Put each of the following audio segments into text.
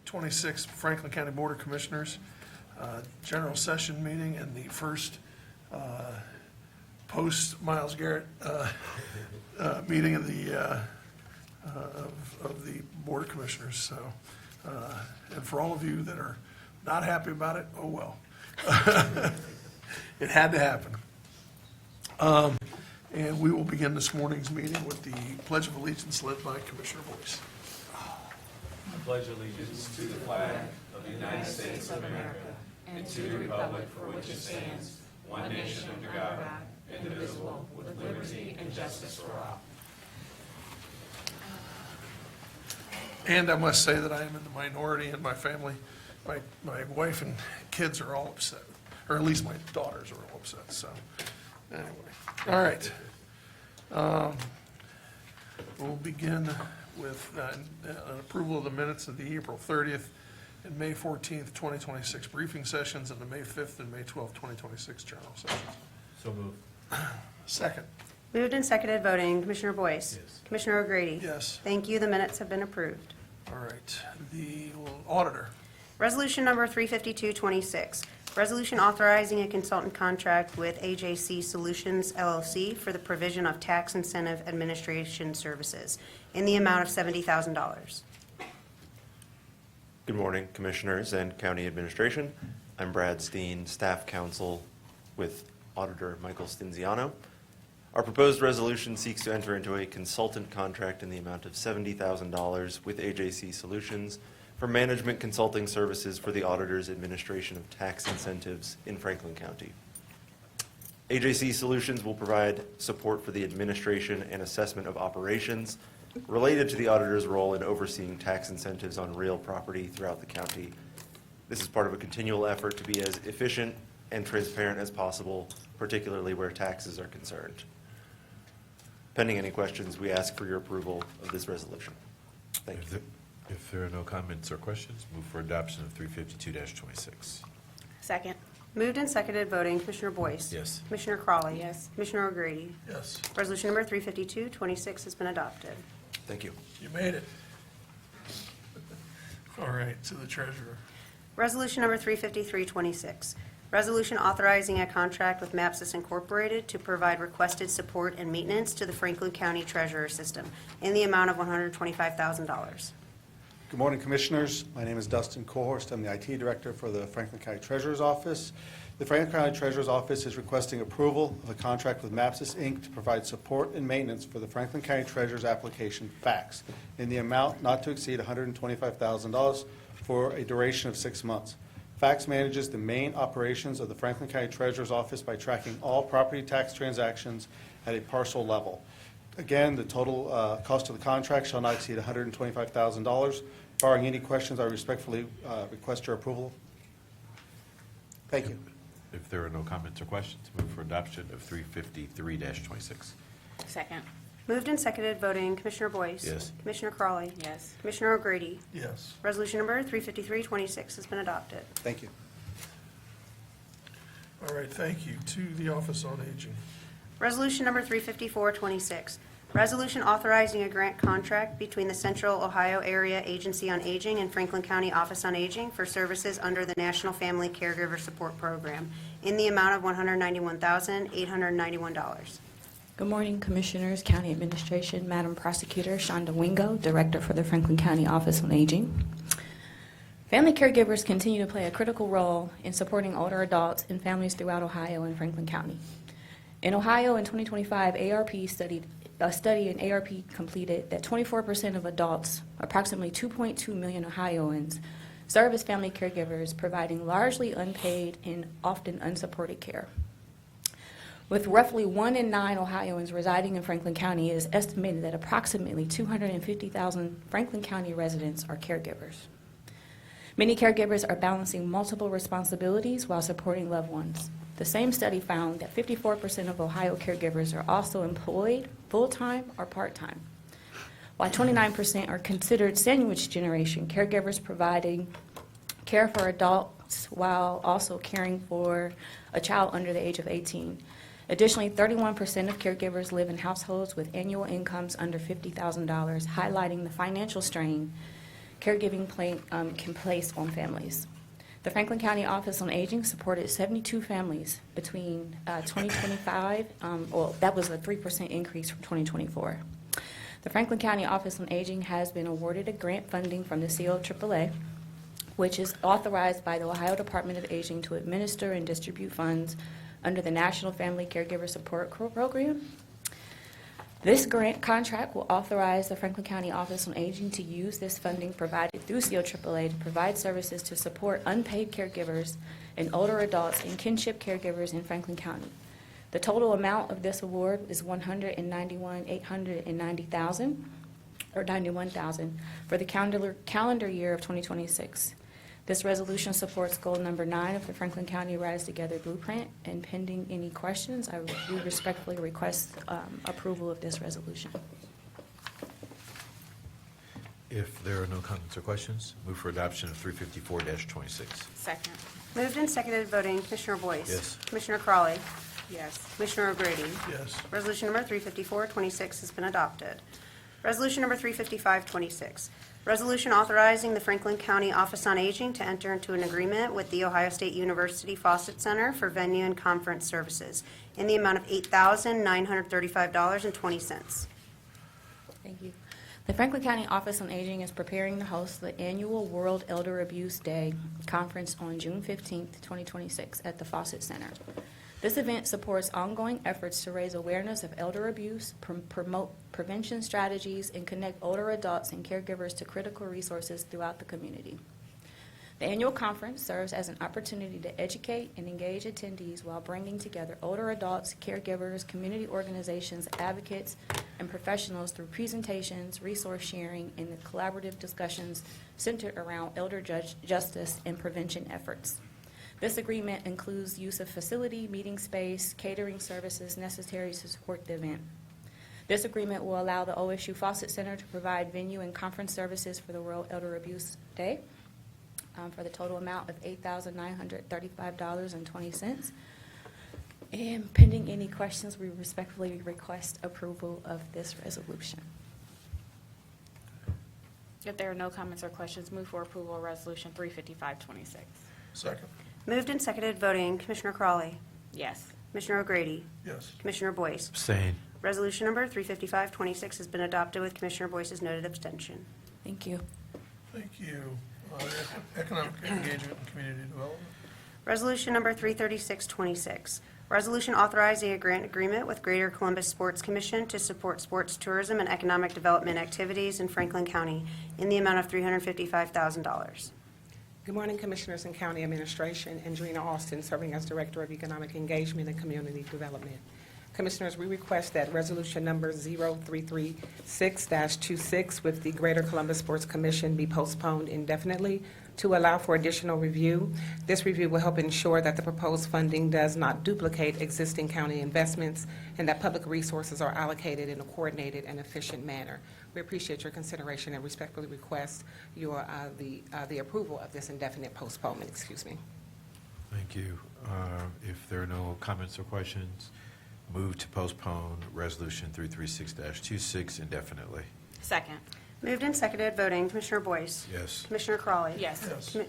26th Franklin County Board of Commissioners general session meeting, and the first post Miles Garrett meeting of the Board of Commissioners. So, and for all of you that are not happy about it, oh well. It had to happen. And we will begin this morning's meeting with the Pledge of Allegiance led by Commissioner Boyce. I pledge allegiance to the flag of the United States of America and to the republic for which it stands, one nation under God, indivisible, with liberty and justice for all. And I must say that I am in the minority in my family. My wife and kids are all upset, or at least my daughters are all upset. So anyway, all right. We'll begin with an approval of the minutes of the April 30th and May 14th, 2026 briefing sessions, and the May 5th and May 12th, 2026 journal sessions. So moved. Second. Moved and seconded voting. Commissioner Boyce. Yes. Commissioner O'Grady. Yes. Thank you. The minutes have been approved. All right. The auditor. Resolution number 35226. Resolution authorizing a consultant contract with AJC Solutions LLC for the provision of tax incentive administration services in the amount of $70,000. Good morning, Commissioners and County Administration. I'm Brad Steen, Staff Counsel with Auditor Michael Stinziano. Our proposed resolution seeks to enter into a consultant contract in the amount of $70,000 with AJC Solutions for management consulting services for the Auditor's administration of tax incentives in Franklin County. AJC Solutions will provide support for the administration and assessment of operations related to the Auditor's role in overseeing tax incentives on real property throughout the county. This is part of a continual effort to be as efficient and transparent as possible, particularly where taxes are concerned. Pending any questions, we ask for your approval of this resolution. Thank you. If there are no comments or questions, move for adoption of 352-26. Second. Moved and seconded voting. Commissioner Boyce. Yes. Commissioner Crawley. Yes. Commissioner O'Grady. Yes. Resolution number 35226 has been adopted. Thank you. You made it. All right. To the treasurer. Resolution number 35326. Resolution authorizing a contract with Mapsys Incorporated to provide requested support and maintenance to the Franklin County Treasurer System in the amount of $125,000. Good morning, Commissioners. My name is Dustin Kohorst. I'm the IT Director for the Franklin County Treasurer's Office. The Franklin County Treasurer's Office is requesting approval of a contract with Mapsys, Inc. to provide support and maintenance for the Franklin County Treasurer's application fax in the amount not to exceed $125,000 for a duration of 6 months. Fax manages the main operations of the Franklin County Treasurer's Office by tracking all property tax transactions at a parcel level. Again, the total cost of the contract shall not exceed $125,000. Barring any questions, I respectfully request your approval. Thank you. If there are no comments or questions, move for adoption of 353-26. Second. Moved and seconded voting. Commissioner Boyce. Yes. Commissioner Crawley. Yes. Commissioner O'Grady. Yes. Resolution number 35326 has been adopted. Thank you. All right. Thank you. To the Office on Aging. Resolution number 35426. Resolution authorizing a grant contract between the Central Ohio Area Agency on Aging and Franklin County Office on Aging for services under the National Family Caregiver Support Program in the amount of $191,891. Good morning, Commissioners, County Administration, Madam Prosecutor Shonda Wingo, Director for the Franklin County Office on Aging. Family caregivers continue to play a critical role in supporting older adults and families throughout Ohio and Franklin County. In Ohio in 2025, a study in ARP completed that 24% of adults, approximately 2.2 million Ohioans, serve as family caregivers, providing largely unpaid and often unsupported care. With roughly 1 in 9 Ohioans residing in Franklin County, it is estimated that approximately 250,000 Franklin County residents are caregivers. Many caregivers are balancing multiple responsibilities while supporting loved ones. The same study found that 54% of Ohio caregivers are also employed full-time or part-time, while 29% are considered sandwich generation, caregivers providing care for adults while also caring for a child under the age of 18. Additionally, 31% of caregivers live in households with annual incomes under $50,000, highlighting the financial strain can place on families. The Franklin County Office on Aging supported 72 families between 2025, that was a 3% increase from 2024. The Franklin County Office on Aging has been awarded a grant funding from the COAAA, which is authorized by the Ohio Department of Aging to administer and distribute funds under the National Family Caregiver Support Program. This grant contract will authorize the Franklin County Office on Aging to use this funding provided through COAAA to provide services to support unpaid caregivers and older adults and kinship caregivers in Franklin County. The total amount of this award is $191,000 for the calendar year of 2026. This resolution supports goal number 9 of the Franklin County Rise Together Blueprint, and pending any questions, I would respectfully request approval of this resolution. If there are no comments or questions, move for adoption of 354-26. Second. Moved and seconded, voting Commissioner Boyce. Yes. Commissioner Crawley. Yes. Commissioner O'Grady. Yes. Resolution number 354-26 has been adopted. Resolution number 355-26, resolution authorizing the Franklin County Office on Aging to enter into an agreement with the Ohio State University Fawcett Center for venue and conference services in the amount of $8,935.20. Thank you. The Franklin County Office on Aging is preparing to host the annual World Elder Abuse Day Conference on June 15th, 2026 at the Fawcett Center. This event supports ongoing efforts to raise awareness of elder abuse, promote prevention strategies, and connect older adults and caregivers to critical resources throughout the community. The annual conference serves as an opportunity to educate and engage attendees while bringing together older adults, caregivers, community organizations, advocates, and professionals through presentations, resource sharing, and the collaborative discussions centered around elder justice and prevention efforts. This agreement includes use of facility, meeting space, catering services necessary to support the event. This agreement will allow the OSU Fawcett Center to provide venue and conference services for the World Elder Abuse Day for the total amount of $8,935.20. And pending any questions, we respectfully request approval of this resolution. If there are no comments or questions, move for approval of Resolution 355-26. Second. Moved and seconded, voting Commissioner Crawley. Yes. Commissioner O'Grady. Yes. Commissioner Boyce. Abstain. Resolution number 355-26 has been adopted with Commissioner Boyce's noted abstention. Thank you. Thank you. Economic engagement and community development. Resolution number 336-26, resolution authorizing a grant agreement with Greater Columbus Sports Commission to support sports tourism and economic development activities in Franklin County in the amount of $355,000. Good morning, Commissioners and County Administration. Andrina Austin, serving as Director of Economic Engagement and Community Development. Commissioners, we request that Resolution Number 0336-26 with the Greater Columbus Sports Commission be postponed indefinitely to allow for additional review. This review will help ensure that the proposed funding does not duplicate existing county investments and that public resources are allocated in a coordinated and efficient manner. We appreciate your consideration and respectfully request your the approval of this indefinite postponement. Thank you. If there are no comments or questions, move to postpone Resolution 336-26 indefinitely. Second. Moved and seconded, voting Commissioner Boyce. Yes. Commissioner Crawley. Yes. Yes. Sorry.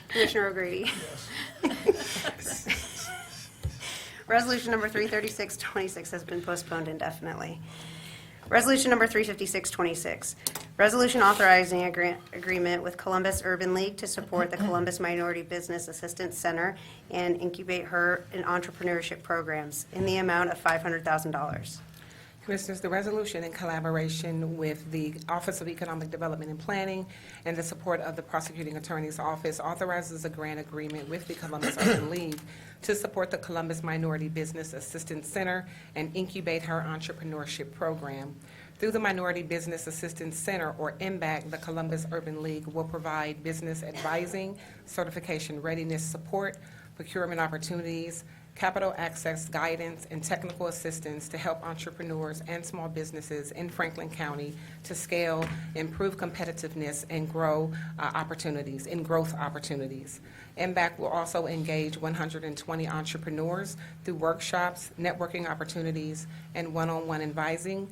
Commissioner O'Grady. Yes. Resolution number 336-26 has been postponed indefinitely. Resolution number 356-26, resolution authorizing a grant agreement with Columbus Urban League to support the Columbus Minority Business Assistance Center and Incubate her in entrepreneurship programs in the amount of $500,000. Commissioners, the resolution in collaboration with the Office of Economic Development and Planning and the support of the Prosecuting Attorney's Office authorizes a grant agreement with the Columbus Urban League to support the Columbus Minority Business Assistance Center and Incubate her entrepreneurship program. Through the Minority Business Assistance Center, or MBAC, the Columbus Urban League will provide business advising, certification readiness support, procurement opportunities, capital access guidance, and technical assistance to help entrepreneurs and small businesses in Franklin County to scale, improve competitiveness, and growth opportunities. MBAC will also engage 120 entrepreneurs through workshops, networking opportunities, and one-on-one advising.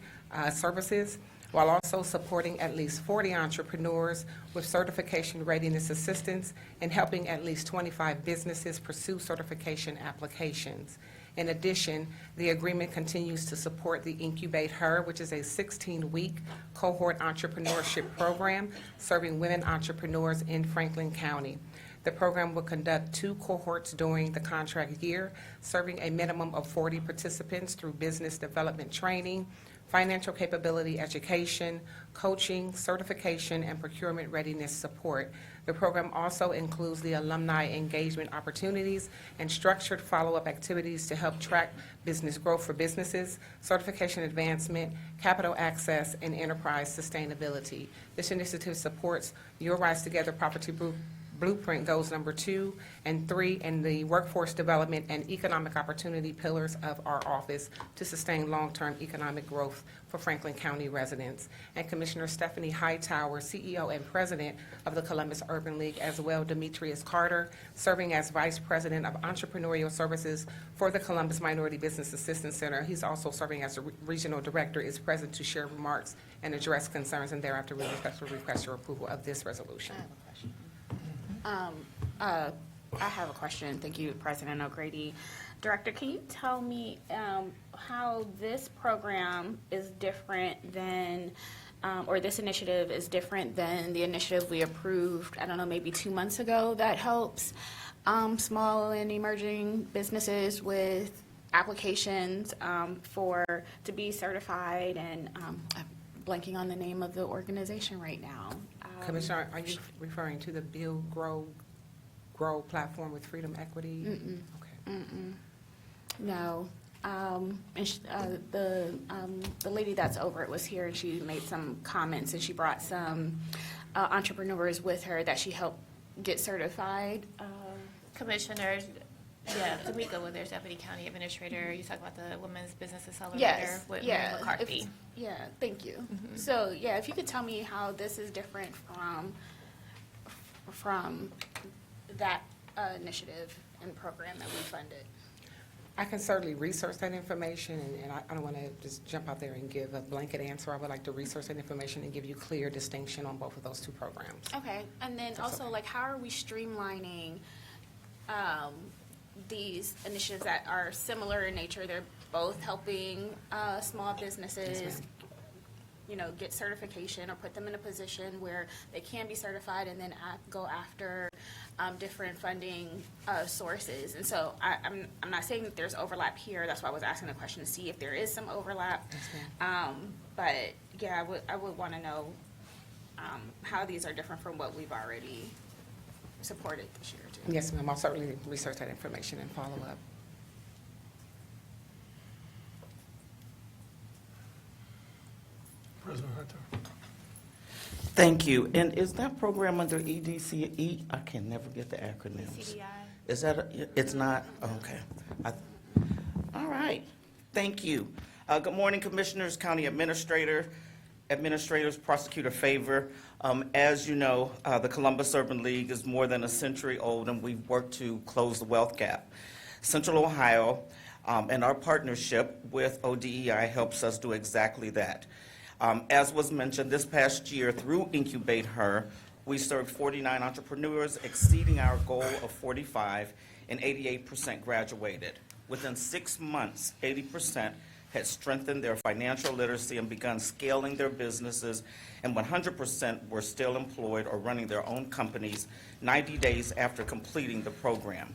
services, while also supporting at least 40 entrepreneurs with certification readiness assistance and helping at least 25 businesses pursue certification applications. In addition, the agreement continues to support the Incubate Her, which is a 16-week cohort entrepreneurship program serving women entrepreneurs in Franklin County. The program will conduct 2 cohorts during the contract year, serving a minimum of 40 participants through business development training, financial capability education, coaching, certification, and procurement readiness support. The program also includes the alumni engagement opportunities and structured follow-up activities to help track business growth for businesses, certification advancement, capital access, and enterprise sustainability. This initiative supports Your Rise Together Property Blueprint goals number 2 and 3 and the workforce development and economic opportunity pillars of our office to sustain long-term economic growth for Franklin County residents. And Commissioner Stephanie Hightower, CEO and President of the Columbus Urban League, as well Demetrius Carter, serving as Vice President of Entrepreneurial Services for the Columbus Minority Business Assistance Center. He's also serving as a Regional Director, is present to share remarks and address concerns, and thereafter we request your approval of this resolution. I have a question. Thank you, President O'Grady. Director, can you tell me how this program is different than, or this initiative is different than the initiative we approved, I don't know, maybe 2 months ago that helps small and emerging businesses with applications to be certified, and I'm blanking on the name of the organization right now. Commissioner, are you referring to the Build, Grow platform with Freedom Equity? Okay. No. And the lady that's over it was here, and she made some comments, and she brought some entrepreneurs with her that she helped get certified. Commissioners, yeah, Tamika was their deputy county administrator. You talk about the Women's Business Accelerator Yes, with yeah. Mary McCarthy. Yeah, thank you. So, yeah, if you could tell me how this is different from that initiative and program that we funded. I can certainly research that information, and I don't want to just jump out there and give a blanket answer. I would like to research that information and give you clear distinction on both of those 2 programs. Okay, and then That's also, okay. like, how are we streamlining these initiatives that are similar in nature? They're both helping small businesses, Yes, ma'am. get certification or put them in a position where they can be certified, and then go after different funding sources. And so I'm not saying that there's overlap here. That's why I was asking the question to see if there is some overlap. Yes, ma'am. But yeah, I would want to know how these are different from what we've already supported this year too. Yes, ma'am. I'll certainly research that information and follow up. President Hightower. Thank you. And is that program under EDCE? I can never get the acronyms. CDI. Is that, it's not? Okay. All right. Thank you. Good morning, Commissioners, County Administrators, Prosecutor Favor. As you know, the Columbus Urban League is more than a century old, and we've worked to close the wealth gap. Central Ohio and our partnership with ODEI helps us do exactly that. As was mentioned, this past year through Incubate Her, we served 49 entrepreneurs, exceeding our goal of 45, and 88% graduated. Within 6 months, 80% had strengthened their financial literacy and begun scaling their businesses, and 100% were still employed or running their own companies 90 days after completing the program.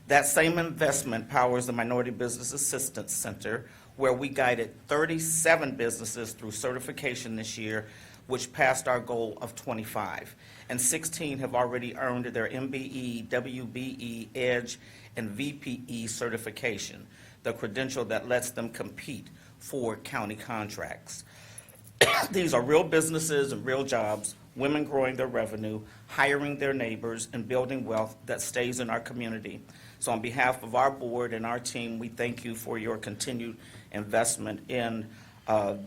That same investment powers the Minority Business Assistance Center, where we guided 37 businesses through certification this year, which passed our goal of 25. And 16 have already earned their MBE, WBE, EDGE, and VPE certification, the credential that lets them compete for county contracts. These are real businesses and real jobs, women growing their revenue, hiring their neighbors, and building wealth that stays in our community. So on behalf of our board and our team, we thank you for your continued investment in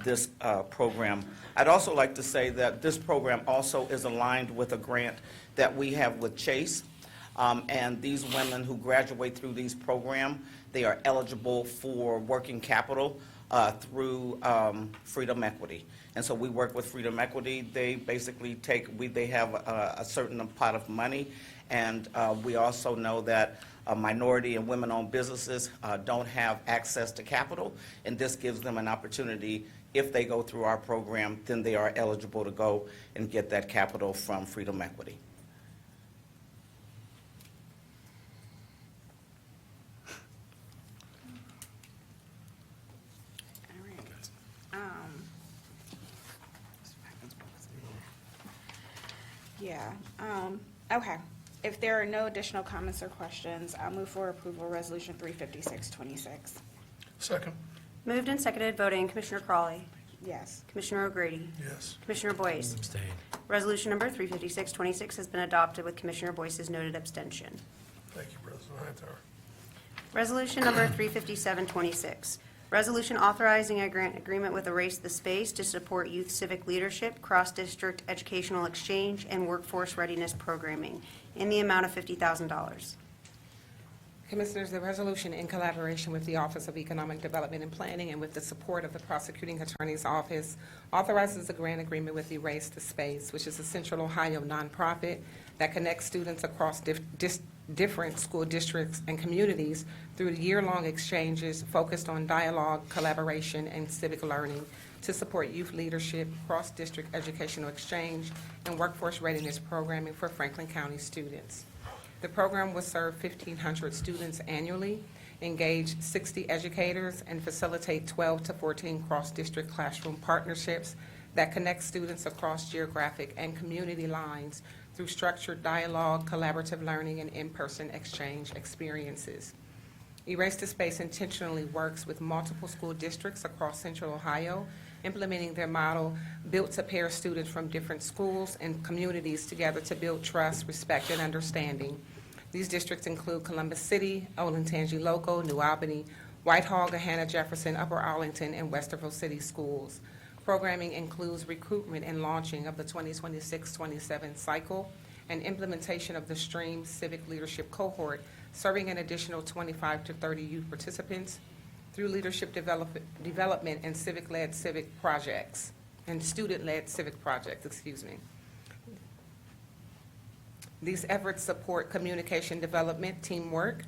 this program. I'd also like to say that this program also is aligned with a grant that we have with Chase. And these women who graduate through these programs, they are eligible for working capital through Freedom Equity. And so we work with Freedom Equity. They basically they have a certain pot of money, and we also know that minority and women-owned businesses don't have access to capital, and this gives them an opportunity. If they go through our program, then they are eligible to go and get that capital from Freedom Equity. All right. Okay. If there are no additional comments or questions, I'll move for approval of Resolution 35626. Second. Moved and seconded, voting Commissioner Crawley, Yes. Commissioner O'Grady, Yes. Commissioner Boyce. Abstain. Resolution number 35626 has been adopted with Commissioner Boyce's noted abstention. Thank you, President Hightower. Resolution number 35726, resolution authorizing a grant agreement with Erase the Space to support youth civic leadership, cross-district educational exchange, and workforce readiness programming in the amount of $50,000. Commissioners, the resolution, in collaboration with the Office of Economic Development and Planning and with the support of the Prosecuting Attorney's Office, authorizes a grant agreement with Erase the Space, which is a Central Ohio nonprofit that connects students across different school districts and communities through year-long exchanges focused on dialogue, collaboration, and civic learning to support youth leadership, cross-district educational exchange, and workforce readiness programming for Franklin County students. The program will serve 1,500 students annually, engage 60 educators, and facilitate 12 to 14 cross-district classroom partnerships that connect students across geographic and community lines through structured dialogue, collaborative learning, and in-person exchange experiences. Erase the Space intentionally works with multiple school districts across Central Ohio, implementing their model built to pair students from different schools and communities together to build trust, respect, and understanding. These districts include Columbus City, Olentangy Local, New Albany, Whitehall, Gahanna, Jefferson, Upper Arlington, and Westerville City schools. Programming includes recruitment and launching of the 2026-27 cycle and implementation of the STREAM Civic Leadership Cohort, serving an additional 25 to 30 youth participants through leadership development and civic-led civic projects, and student-led civic projects, These efforts support communication development, teamwork,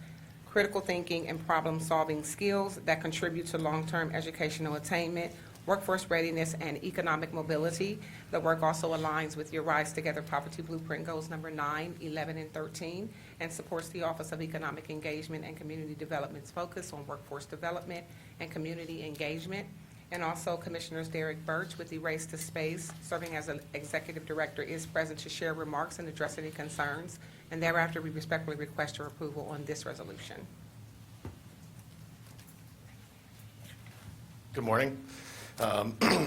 critical thinking, and problem-solving skills that contribute to long-term educational attainment, workforce readiness, and economic mobility. The work also aligns with your Rise Together Poverty Blueprint Goals number 9, 11, and 13, and supports the Office of Economic Engagement and Community Development's focus on workforce development and community engagement. And also, Commissioners Derek Birch with Erase the Space, serving as an executive director, is present to share remarks and address any concerns. And thereafter, we respectfully request your approval on this resolution. Good morning.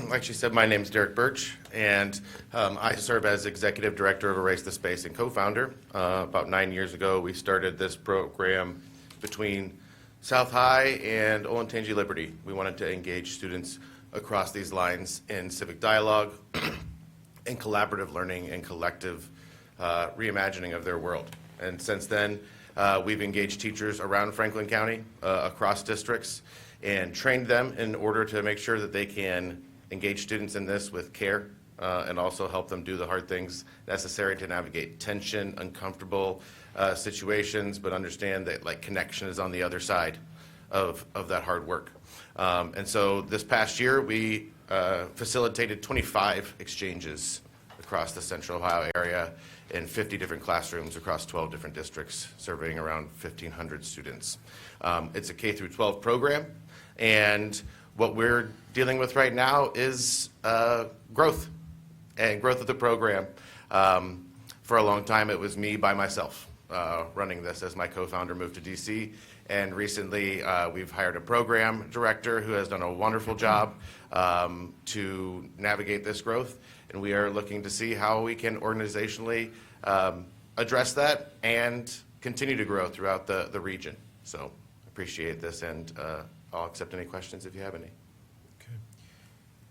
Like she said, my name is Derek Birch, and I serve as Executive Director of Erase the Space and co-founder. About 9 years ago, we started this program between South High and Olentangy Liberty. We wanted to engage students across these lines in civic dialogue, in collaborative learning, and collective reimagining of their world. And since then, we've engaged teachers around Franklin County, across districts, and trained them in order to make sure that they can engage students in this with care and also help them do the hard things necessary to navigate tension, uncomfortable situations, but understand that like connection is on the other side of that hard work. And so this past year, we facilitated 25 exchanges across the Central Ohio area in 50 different classrooms across 12 different districts, serving around 1,500 students. It's a K through 12 program, and what we're dealing with right now is growth of the program. For a long time, it was me by myself running this as my co-founder moved to DC, and recently we've hired a program director who has done a wonderful job to navigate this growth, and we are looking to see how we can organizationally address that and continue to grow throughout the region. So appreciate this, and I'll accept any questions if you have any. Okay.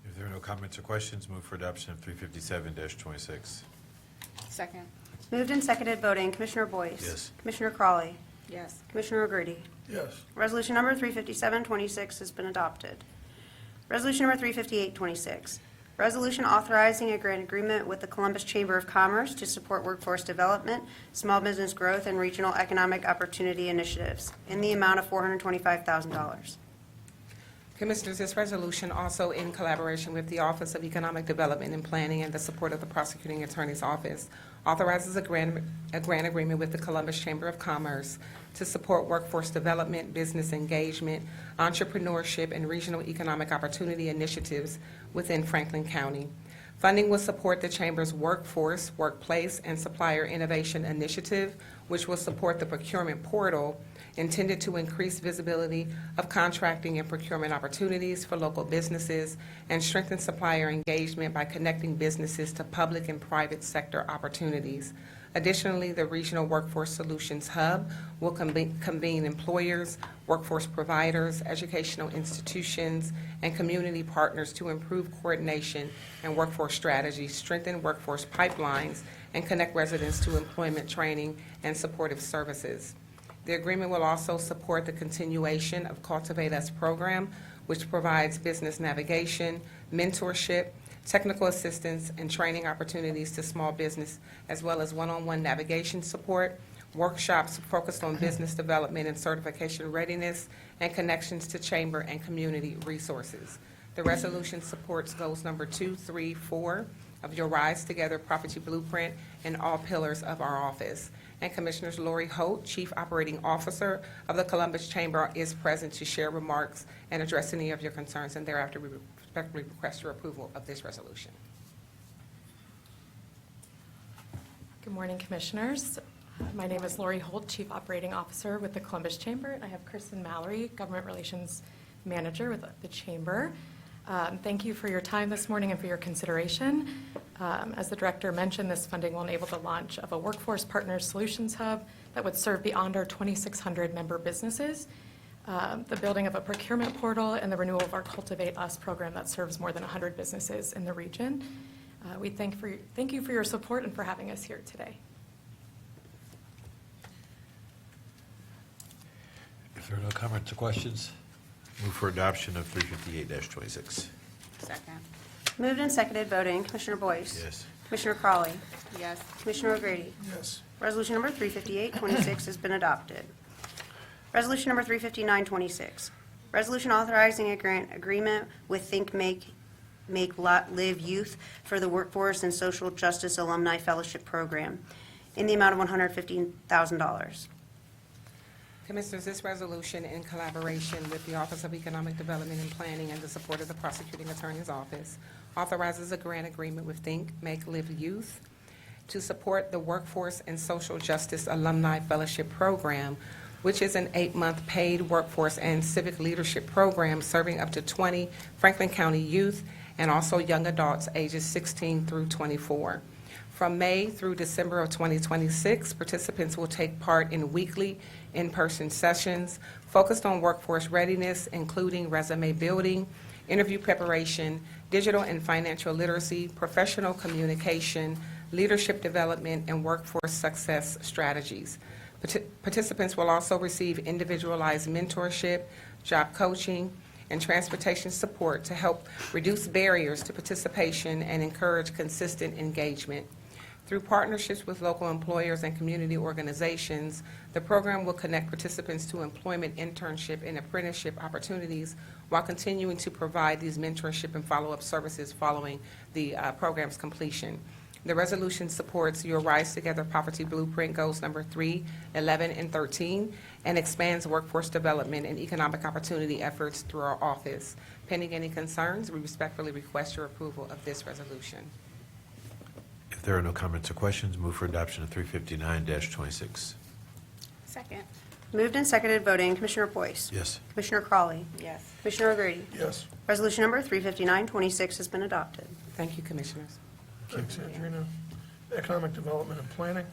If there are no comments or questions, move for adoption of 357-26. Second. Moved and seconded, voting Commissioner Boyce. Yes. Commissioner Crawley. Yes. Commissioner O'Grady. Yes. Resolution number 35726 has been adopted. Resolution number 35826, resolution authorizing a grant agreement with the Columbus Chamber of Commerce to support workforce development, small business growth, and regional economic opportunity initiatives in the amount of $425,000. Commissioners, this resolution, also in collaboration with the Office of Economic Development and Planning and the support of the Prosecuting Attorney's Office, authorizes a grant agreement with the Columbus Chamber of Commerce to support workforce development, business engagement, entrepreneurship, and regional economic opportunity initiatives within Franklin County. Funding will support the Chamber's Workforce, Workplace, and Supplier Innovation Initiative, which will support the procurement portal intended to increase visibility of contracting and procurement opportunities for local businesses and strengthen supplier engagement by connecting businesses to public and private sector opportunities. Additionally, the Regional Workforce Solutions Hub will convene employers, workforce providers, educational institutions, and community partners to improve coordination and workforce strategies, strengthen workforce pipelines, and connect residents to employment training and supportive services. The agreement will also support the continuation of Cultivate Us program, which provides business navigation, mentorship, technical assistance, and training opportunities to small business, as well as one-on-one navigation support, workshops focused on business development and certification readiness, and connections to chamber and community resources. The resolution supports goals number 2, 3, 4 of your Rise Together Property Blueprint and all pillars of our office. And Commissioners, Lori Holt, Chief Operating Officer of the Columbus Chamber, is present to share remarks and address any of your concerns, and thereafter we respectfully request your approval of this resolution. Good morning, Commissioners. My name is Lori Holt, Chief Operating Officer with the Columbus Chamber, and I have Kristen Mallory, Government Relations Manager with the Chamber. Thank you for your time this morning and for your consideration. As the Director mentioned, this funding will enable the launch of a Workforce Partners Solutions Hub that would serve beyond our 2,600 member businesses, the building of a procurement portal, and the renewal of our Cultivate Us program that serves more than 100 businesses in the region. We thank you for your support and for having us here today. If there are no comments or questions, move for adoption of 358-26. Second. Moved and seconded, voting. Commissioner Boyce? Yes. Commissioner Crawley? Yes. Commissioner O'Grady? Yes. Resolution number 35826 has been adopted. Resolution number 35926, resolution authorizing a grant agreement with Think Make Live Youth for the Workforce and Social Justice Alumni Fellowship Program in the amount of $115,000. Commissioners, this resolution, in collaboration with the Office of Economic Development and Planning and the support of the Prosecuting Attorney's Office, authorizes a grant agreement with Think Make Live Youth to support the Workforce and Social Justice Alumni Fellowship Program, which is an 8-month paid workforce and civic leadership program serving up to 20 Franklin County youth and also young adults ages 16 through 24. From May through December of 2026, participants will take part in weekly in-person sessions focused on workforce readiness, including resume building, interview preparation, digital and financial literacy, professional communication, leadership development, and workforce success strategies. Participants will also receive individualized mentorship, job coaching, and transportation support to help reduce barriers to participation and encourage consistent engagement. Through partnerships with local employers and community organizations, the program will connect participants to employment, internship, and apprenticeship opportunities while continuing to provide these mentorship and follow-up services following the program's completion. The resolution supports your Rise Together Poverty Blueprint goals number 3, 11, and 13, and expands workforce development and economic opportunity efforts through our office. Pending any concerns, we respectfully request your approval of this resolution. If there are no comments or questions, move for adoption of 359-26. Second. Moved and seconded, voting. Commissioner Boyce? Yes. Commissioner Crawley? Yes. Commissioner O'Grady? Yes. Resolution number 35926 has been adopted. Thank you, Commissioners. Thanks, Andrina. Economic Development and Planning.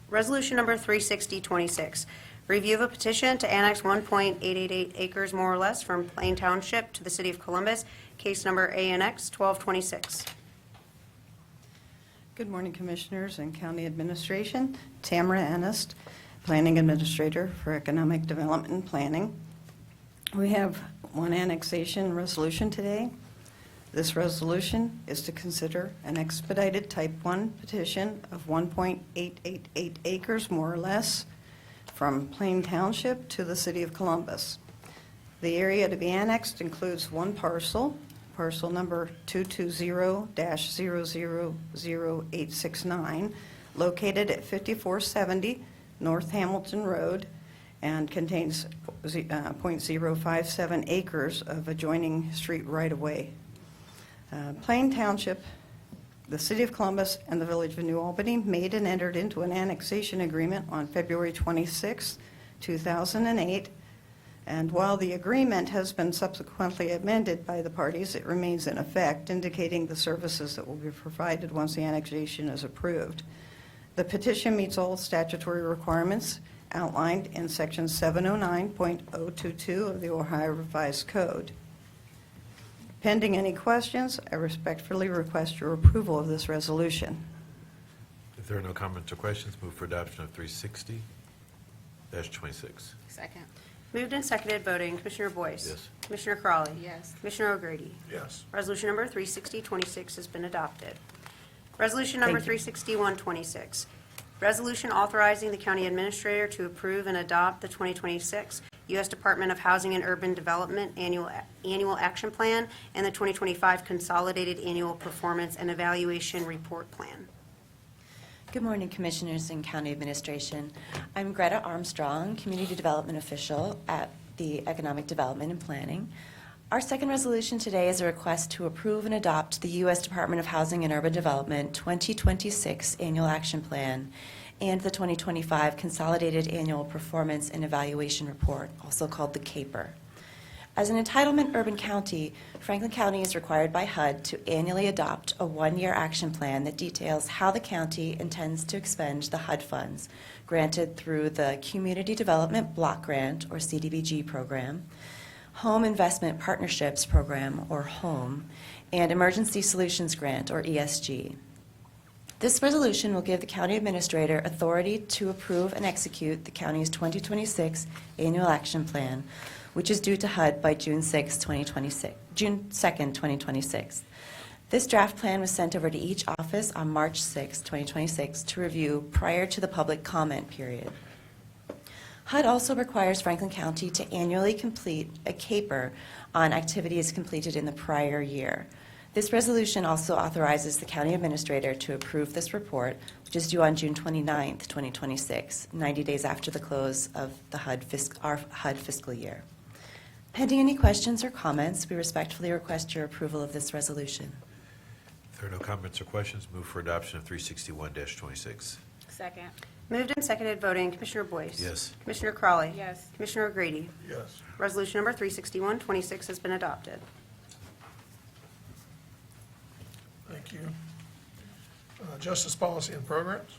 Resolution number 36026, review of a petition to annex 1.888 acres more or less from Prairie Township to the City of Columbus, case number ANX 1226. Good morning, Commissioners and County Administration. Tamara Ennist, Planning Administrator for Economic Development and Planning. We have one annexation resolution today. This resolution is to consider an expedited Type 1 petition of 1.888 acres, more or less, from Prairie Township to the City of Columbus. The area to be annexed includes one parcel, parcel number 220-000869, located at 5470 North Hamilton Road, and contains .057 acres of adjoining street right-of-way. Prairie Township, the City of Columbus, and the Village of New Albany made and entered into an annexation agreement on February 26, 2008, and while the agreement has been subsequently amended by the parties, it remains in effect, indicating the services that will be provided once the annexation is approved. The petition meets all statutory requirements outlined in Section 709.022 of the Ohio Revised Code. Pending any questions, I respectfully request your approval of this resolution. If there are no comments or questions, move for adoption of 360-26. Second. Moved and seconded, voting, Commissioner Boyce. Yes. Commissioner Crawley. Yes. Commissioner O'Grady. Yes. Resolution number 36026 has been adopted. Resolution number 36126, resolution authorizing the county administrator to approve and adopt the 2026 U.S. Department of Housing and Urban Development Annual Action Plan and the 2025 Consolidated Annual Performance and Evaluation Report Plan. Good morning, Commissioners and County Administration. I'm Greta Armstrong, Community Development Official at the Economic Development and Planning. Our second resolution today is a request to approve and adopt the U.S. Department of Housing and Urban Development 2026 Annual Action Plan and the 2025 Consolidated Annual Performance and Evaluation Report, also called the CAPER. As an entitlement urban county, Franklin County is required by HUD to annually adopt a one-year action plan that details how the county intends to expend the HUD funds granted through the Community Development Block Grant, or CDBG program, Home Investment Partnerships Program, or HOME, and Emergency Solutions Grant, or ESG. This resolution will give the county administrator authority to approve and execute the county's 2026 Annual Action Plan, which is due to HUD by June 2nd, 2026. This draft plan was sent over to each office on March 6, 2026, to review prior to the public comment period. HUD also requires Franklin County to annually complete a CAPER on activities completed in the prior year. This resolution also authorizes the county administrator to approve this report, which is due on June 29, 2026, 90 days after the close of the our HUD fiscal year. Pending any questions or comments, we respectfully request your approval of this resolution. If there are no comments or questions, move for adoption of 361-26. Second. Moved and seconded, voting, Commissioner Boyce. Yes. Commissioner Crawley. Yes. Commissioner O'Grady. Yes. Resolution number 36126 has been adopted. Thank you. Justice Policy and Programs.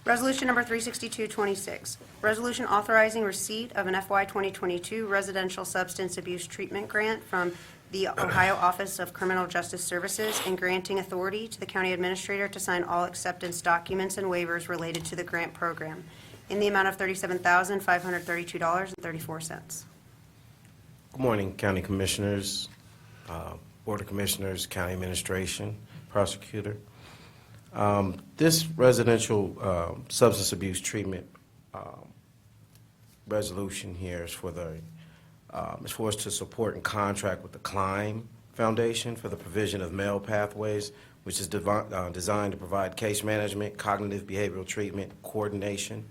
Resolution number 36226, resolution authorizing receipt of an FY 2022 residential substance abuse treatment grant from the Ohio Office of Criminal Justice Services and granting authority to the county administrator to sign all acceptance documents and waivers related to the grant program in the amount of $37,532.34. Good morning, County Commissioners, Board of Commissioners, County Administration, Prosecutor. This residential substance abuse treatment resolution here is for us to support and contract with the Climb Foundation for the provision of mail pathways, which is designed to provide case management, cognitive behavioral treatment, coordination,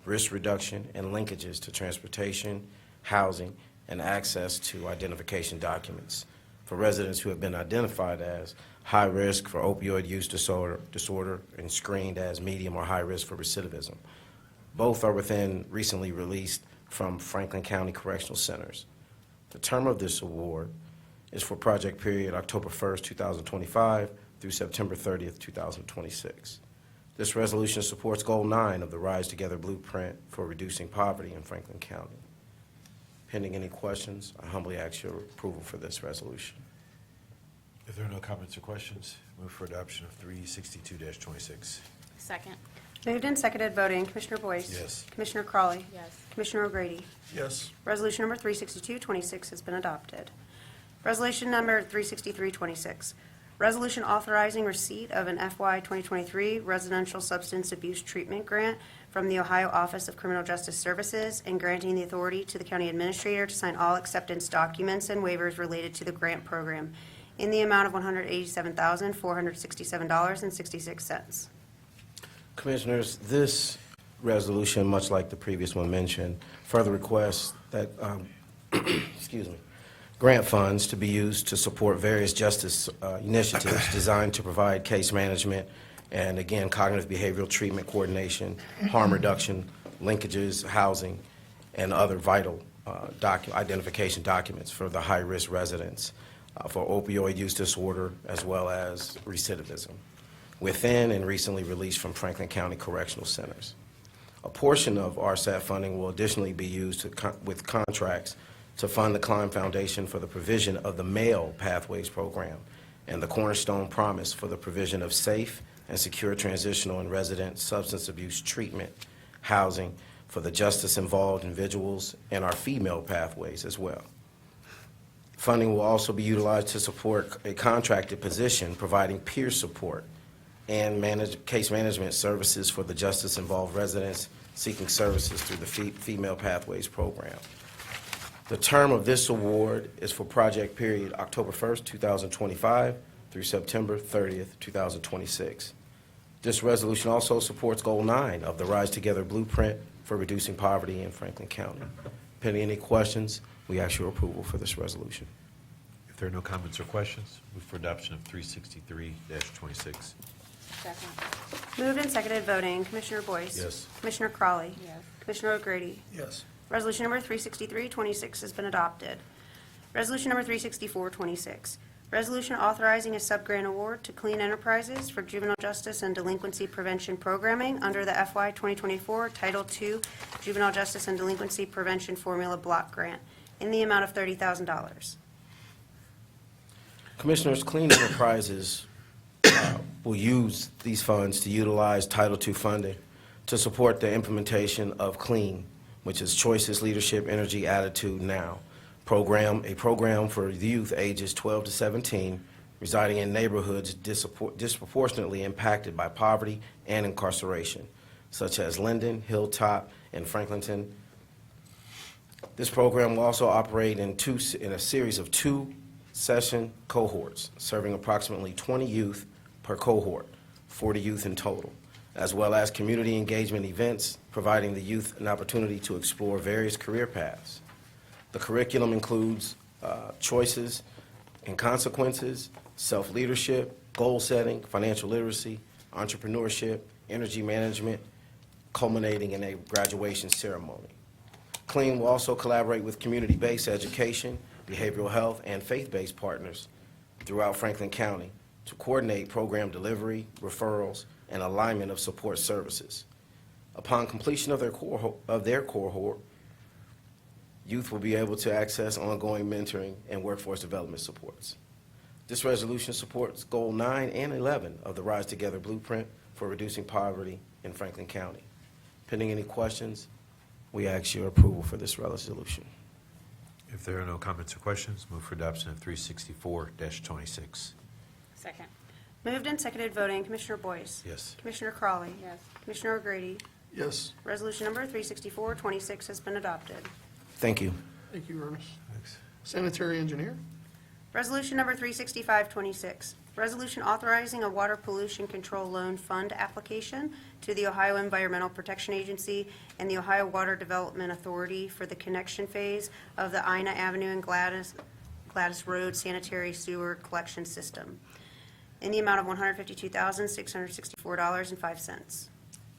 risk reduction, and linkages to transportation, housing, and access to identification documents for residents who have been identified as high risk for opioid use disorder and screened as medium or high risk for recidivism. Both are within recently released from Franklin County Correctional Centers. The term of this award is for project period October 1st, 2025 through September 30th, 2026. This resolution supports Goal 9 of the Rise Together Blueprint for reducing poverty in Franklin County. Pending any questions, I humbly ask your approval for this resolution. If there are no comments or questions, move for adoption of 362-26. Second. Moved and seconded, voting. Commissioner Boyce? Yes. Commissioner Crawley? Yes. Commissioner O'Grady? Yes. Resolution number 36226 has been adopted. Resolution number 36326, resolution authorizing receipt of an FY 2023 Residential Substance Abuse Treatment Grant from the Ohio Office of Criminal Justice Services and granting the authority to the county administrator to sign all acceptance documents and waivers related to the grant program in the amount of $187,467.66. Commissioners, this resolution, much like the previous one mentioned, further requests that, excuse me, grant funds to be used to support various justice initiatives designed to provide case management and, again, cognitive behavioral treatment coordination, harm reduction, linkages, housing, and other vital identification documents for the high-risk residents for opioid use disorder as well as recidivism within and recently released from Franklin County Correctional Centers. A portion of RSAT funding will additionally be used with contracts to fund the Climb Foundation for the provision of the Mail Pathways Program and the Cornerstone Promise for the provision of safe and secure transitional and resident substance abuse treatment, housing for the justice-involved individuals, and our female pathways as well. Funding will also be utilized to support a contracted position providing peer support and case management services for the justice-involved residents seeking services through the Female Pathways Program. The term of this award is for project period October 1st, 2025 through September 30th, 2026. This resolution also supports Goal 9 of the Rise Together Blueprint for reducing poverty in Franklin County. Pending any questions, we ask your approval for this resolution. If there are no comments or questions, move for adoption of 363-26. Second. Moved and seconded, voting. Commissioner Boyce? Yes. Commissioner Crawley? Yes. Commissioner O'Grady? Yes. Resolution number 36326 has been adopted. Resolution number 36426, resolution authorizing a subgrant award to Clean Enterprises for juvenile justice and delinquency prevention programming under the FY 2024 Title II Juvenile Justice and Delinquency Prevention Formula Block Grant in the amount of $30,000. Commissioners, Clean Enterprises will use these funds to utilize Title II funding to support the implementation of CLEAN, which is Choices, Leadership, Energy, Attitude, Now, a program for youth ages 12 to 17 residing in neighborhoods disproportionately impacted by poverty and incarceration, such as Linden, Hilltop, and Franklinton. This program will also operate in a series of two-session cohorts, serving approximately 20 youth per cohort, 40 youth in total, as well as community engagement events, providing the youth an opportunity to explore various career paths. The curriculum includes choices and consequences, self-leadership, goal setting, financial literacy, entrepreneurship, energy management, culminating in a graduation ceremony. CLEAN will also collaborate with community-based education, behavioral health, and faith-based partners throughout Franklin County to coordinate program delivery, referrals, and alignment of support services. Upon completion of their cohort, youth will be able to access ongoing mentoring and workforce development supports. This resolution supports Goal 9 and 11 of the Rise Together Blueprint for reducing poverty in Franklin County. Pending any questions, we ask your approval for this resolution. If there are no comments or questions, move for adoption of 364-26. Second. Moved and seconded, voting. Commissioner Boyce? Yes. Commissioner Crawley? Yes. Commissioner O'Grady? Yes. Resolution number 36426 has been adopted. Thank you. Thank you, Ernest. Thanks. Sanitary engineer? Resolution number 36526, resolution authorizing a water pollution control loan fund application to the Ohio Environmental Protection Agency and the Ohio Water Development Authority for the connection phase of the Inah Avenue and Gladys Road Sanitary Sewer Collection System in the amount of $152,664.05.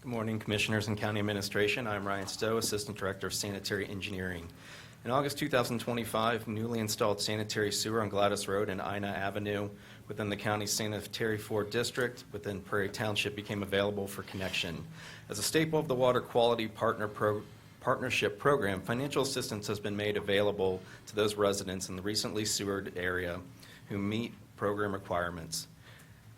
Good morning, Commissioners and County Administration. I'm Ryan Stowe, Assistant Director of Sanitary Engineering. In August 2025, newly installed sanitary sewer on Gladys Road and Inah Avenue within the county's Sanitary 4 district within Prairie Township became available for connection. As a staple of the Water Quality Partnership Program, financial assistance has been made available to those residents in the recently sewered area who meet program requirements.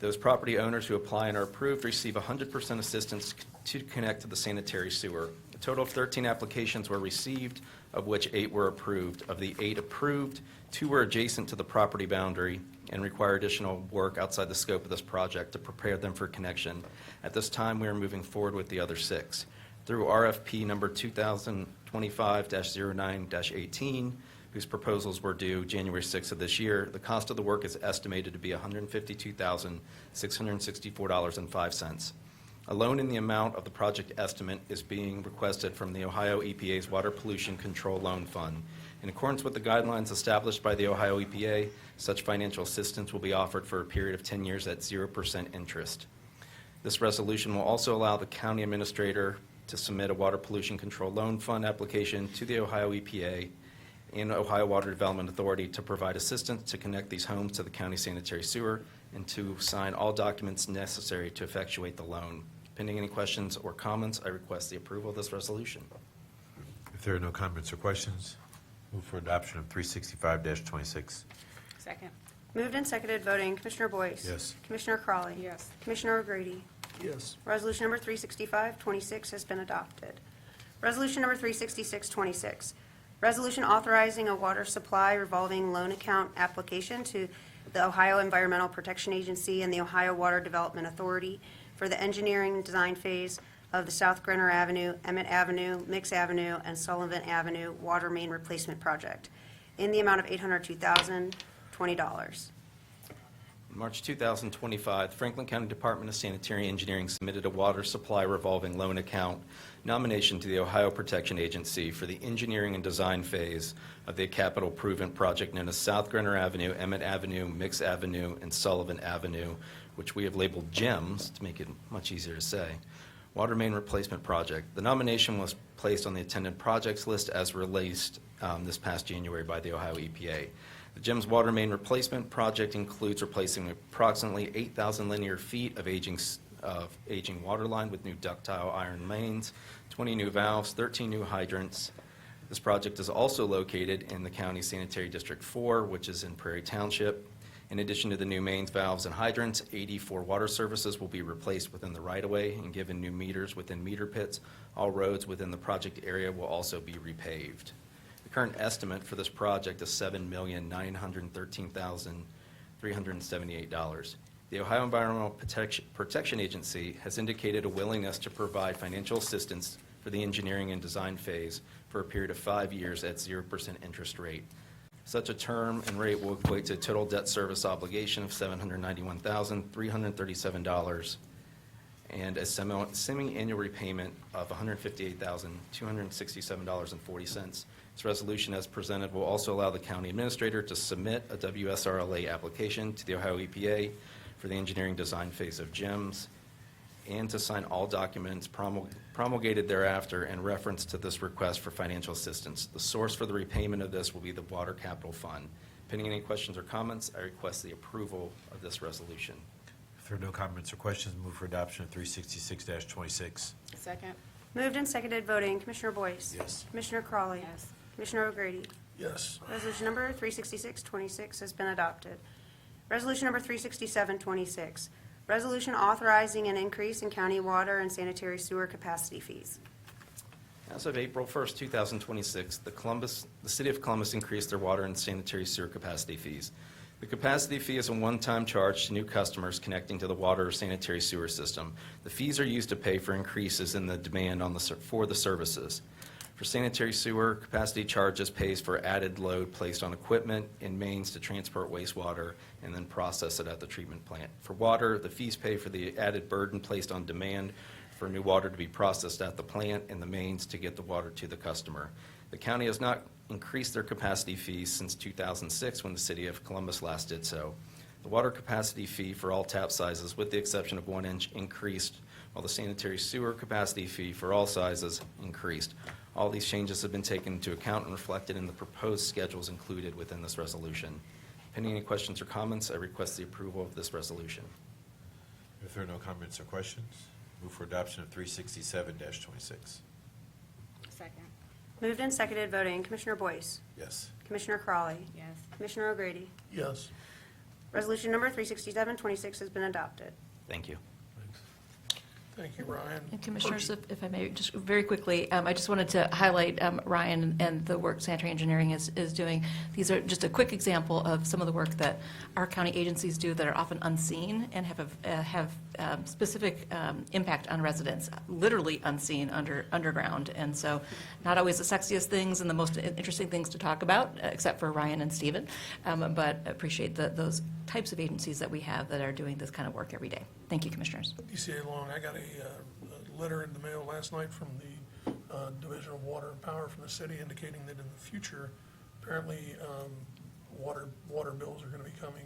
Those property owners who apply and are approved receive 100% assistance to connect to the sanitary sewer. A total of 13 applications were received, of which 8 were approved. Of the 8 approved, 2 were adjacent to the property boundary and require additional work outside the scope of this project to prepare them for connection. At this time, we are moving forward with the other 6. Through RFP number 2025-09-18, whose proposals were due January 6th of this year, the cost of the work is estimated to be $152,664.05. A loan in the amount of the project estimate is being requested from the Ohio EPA's Water Pollution Control Loan Fund. In accordance with the guidelines established by the Ohio EPA, such financial assistance will be offered for a period of 10 years at 0% interest. This resolution will also allow the county administrator to submit a Water Pollution Control Loan Fund application to the Ohio EPA and Ohio Water Development Authority to provide assistance to connect these homes to the county sanitary sewer and to sign all documents necessary to effectuate the loan. Pending any questions or comments, I request the approval of this resolution. If there are no comments or questions, move for adoption of 365-26. Second. Moved and seconded, voting, Commissioner Boyce? Yes. Commissioner Crawley? Yes. Commissioner O'Grady? Yes. Resolution number 365-26 has been adopted. Resolution number 366-26, resolution authorizing a water supply revolving loan account application to the Ohio Environmental Protection Agency and the Ohio Water Development Authority for the engineering design phase of the South Grenner Avenue, Emmett Avenue, Mix Avenue, and Sullivan Avenue water main replacement project in the amount of $802,020. In March 2025, the Franklin County Department of Sanitary Engineering submitted a water supply revolving loan account nomination to the Ohio Protection Agency for the engineering and design phase of the capital improvement project known as South Grenner Avenue, Emmett Avenue, Mix Avenue, and Sullivan Avenue, which we have labeled GEMS to make it much easier to say. Water main replacement project. The nomination was placed on the attended projects list as released this past January by the Ohio EPA. The GEMS water main replacement project includes replacing approximately 8,000 linear feet of aging water line with new ductile iron mains, 20 new valves, 13 new hydrants. This project is also located in the County Sanitary District 4, which is in Prairie Township. In addition to the new mains, valves, and hydrants, 84 water services will be replaced within the right-of-way and given new meters within meter pits. All roads within the project area will also be repaved. The current estimate for this project is $7,913,378. The Ohio Environmental Protection Agency has indicated a willingness to provide financial assistance for the engineering and design phase for a period of 5 years at 0% interest rate. Such a term and rate will equate to a total debt service obligation of $791,337 and a semi-annual repayment of $158,267.40. This resolution as presented will also allow the county administrator to submit a WSRLA application to the Ohio EPA for the engineering design phase of GEMS and to sign all documents promulgated thereafter in reference to this request for financial assistance. The source for the repayment of this will be the Water Capital Fund. Pending any questions or comments, I request the approval of this resolution. If there are no comments or questions, move for adoption of 366-26. Second. Moved and seconded, voting, Commissioner Boyce? Yes. Commissioner Crawley? Yes. Commissioner O'Grady? Yes. Resolution number 366-26 has been adopted. Resolution number 367-26, resolution authorizing an increase in county water and sanitary sewer capacity fees. As of April 1st, 2026, the City of Columbus increased their water and sanitary sewer capacity fees. The capacity fee is a one-time charge to new customers connecting to the water or sanitary sewer system. The fees are used to pay for increases in the demand for the services. For sanitary sewer, capacity charges pays for added load placed on equipment and mains to transport wastewater and then process it at the treatment plant. For water, the fees pay for the added burden placed on demand for new water to be processed at the plant and the mains to get the water to the customer. The county has not increased their capacity fees since 2006 when the City of Columbus last did so. The water capacity fee for all tap sizes, with the exception of 1 inch, increased, while the sanitary sewer capacity fee for all sizes increased. All these changes have been taken into account and reflected in the proposed schedules included within this resolution. Pending any questions or comments, I request the approval of this resolution. If there are no comments or questions, move for adoption of 367-26. Second. Moved and seconded, voting, Commissioner Boyce? Yes. Commissioner Crawley? Yes. Commissioner O'Grady? Yes. Resolution number 36726 has been adopted. Thank you. Thank you, Ryan. And Commissioners, if I may, just very quickly, I just wanted to highlight Ryan and the work Sanitary Engineering is doing. These are just a quick example of some of the work that our county agencies do that are often unseen and have specific impact on residents, literally unseen underground. And so not always the sexiest things and the most interesting things to talk about, except for Ryan and Stephen, but appreciate those types of agencies that we have that are doing this kind of work every day. Thank you, Commissioners. DCA Long, I got a letter in the mail last night from the Division of Water and Power from the city indicating that in the future, apparently, water bills are going to be coming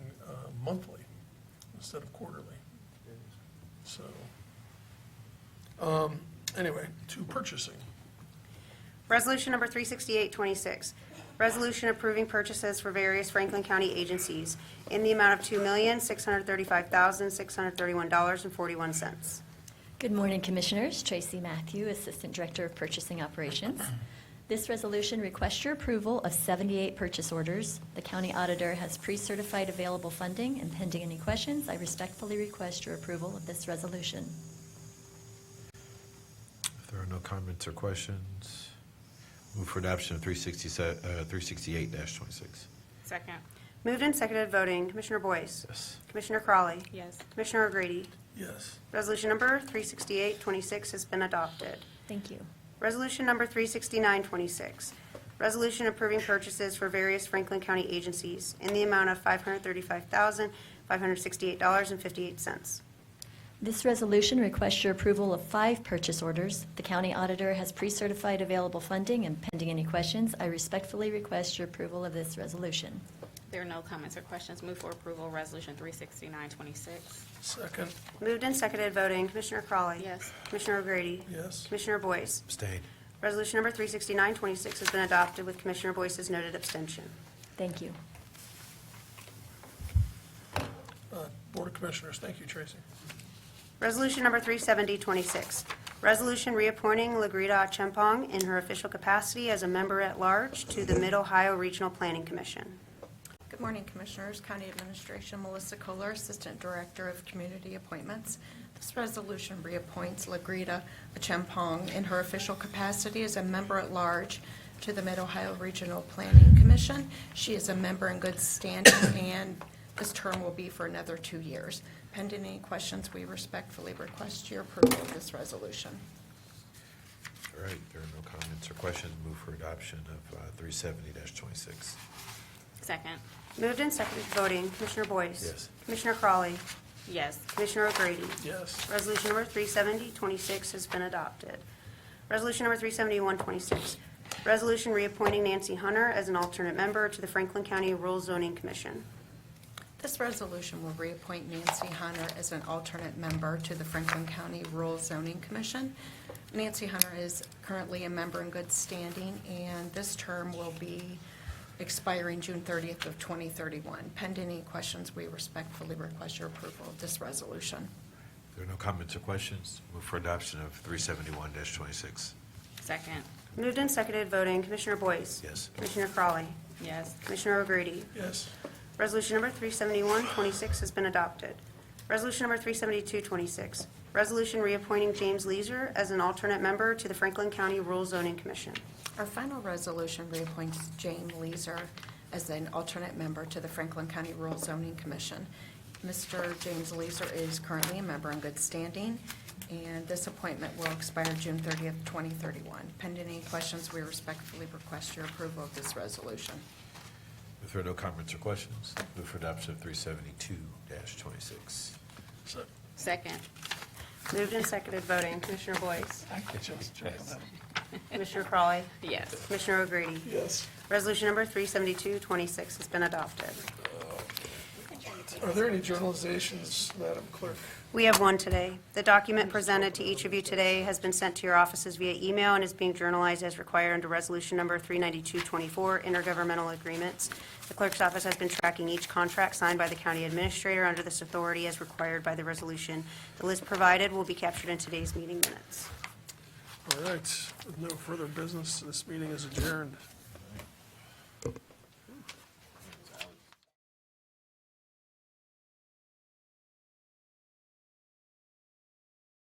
monthly instead of quarterly. So, anyway, to purchasing. Resolution number 36826, resolution approving purchases for various Franklin County agencies in the amount of $2,635,631.41. Good morning, Commissioners. Tracy Matthew, Assistant Director of Purchasing Operations. This resolution requests your approval of 78 purchase orders. The County Auditor has pre-certified available funding, and pending any questions, I respectfully request your approval of this resolution. If there are no comments or questions, move for adoption of 368-26. Second. Moved and seconded voting, Commissioner Boyce. Yes. Commissioner Crawley. Yes. Commissioner O'Grady. Yes. Resolution number 36826 has been adopted. Thank you. Resolution number 36926, resolution approving purchases for various Franklin County agencies in the amount of $535,568.58. This resolution requests your approval of 5 purchase orders. The County Auditor has pre-certified available funding, and pending any questions, I respectfully request your approval of this resolution. There are no comments or questions. Move for approval, Resolution 36926. Second. Moved and seconded voting, Commissioner Crawley. Yes. Commissioner O'Grady. Yes. Commissioner Boyce. Abstain. Resolution number 36926 has been adopted with Commissioner Boyce's noted abstention. Thank you. Board of Commissioners, thank you, Tracy. Resolution number 37026, resolution reappointing Lagrita Chempong in her official capacity as a member-at-large to the Mid-Ohio Regional Planning Commission. Good morning, Commissioners. County Administration, Melissa Kohler, Assistant Director of Community Appointments. This resolution reappoints Lagrita Chempong in her official capacity as a member-at-large to the Mid-Ohio Regional Planning Commission. She is a member in good standing, and this term will be for another 2 years. Pending any questions, we respectfully request your approval of this resolution. All right, there are no comments or questions. Move for adoption of 370-26. Second. Moved and seconded voting, Commissioner Boyce. Yes. Commissioner Crawley. Yes. Commissioner O'Grady. Yes. Resolution number 37026 has been adopted. Resolution number 37126, resolution reappointing Nancy Hunter as an alternate member to the Franklin County Rural Zoning Commission. This resolution will reappoint Nancy Hunter as an alternate member to the Franklin County Rural Zoning Commission. Nancy Hunter is currently a member in good standing, and this term will be expiring June 30th of 2031. Pending any questions, we respectfully request your approval of this resolution. If there are no comments or questions, move for adoption of 371-26. Second. Moved and seconded voting, Commissioner Boyce. Yes. Commissioner Crawley. Yes. Commissioner O'Grady. Yes. Resolution number 37126 has been adopted. Resolution number 37226, resolution reappointing James Leeser as an alternate member to the Franklin County Rural Zoning Commission. Our final resolution reappoints James Leeser as an alternate member to the Franklin County Rural Zoning Commission. Mr. James Leeser is currently a member in good standing, and this appointment will expire June 30th, 2031. Pending any questions, we respectfully request your approval of this resolution. If there are no comments or questions, move for adoption of 372-26. Second. Moved and seconded voting, Commissioner Boyce. I could just check on that. Commissioner Crawley. Yes. Commissioner O'Grady. Yes. Resolution number 37226 has been adopted. Are there any journalizations, Madam Clerk? We have one today. The document presented to each of you today has been sent to your offices via email and is being journalized as required under Resolution Number 39224, Intergovernmental Agreements. The Clerk's Office has been tracking each contract signed by the County Administrator under this authority as required by the resolution. The list provided will be captured in today's meeting minutes. All right, with no further business, this meeting is adjourned.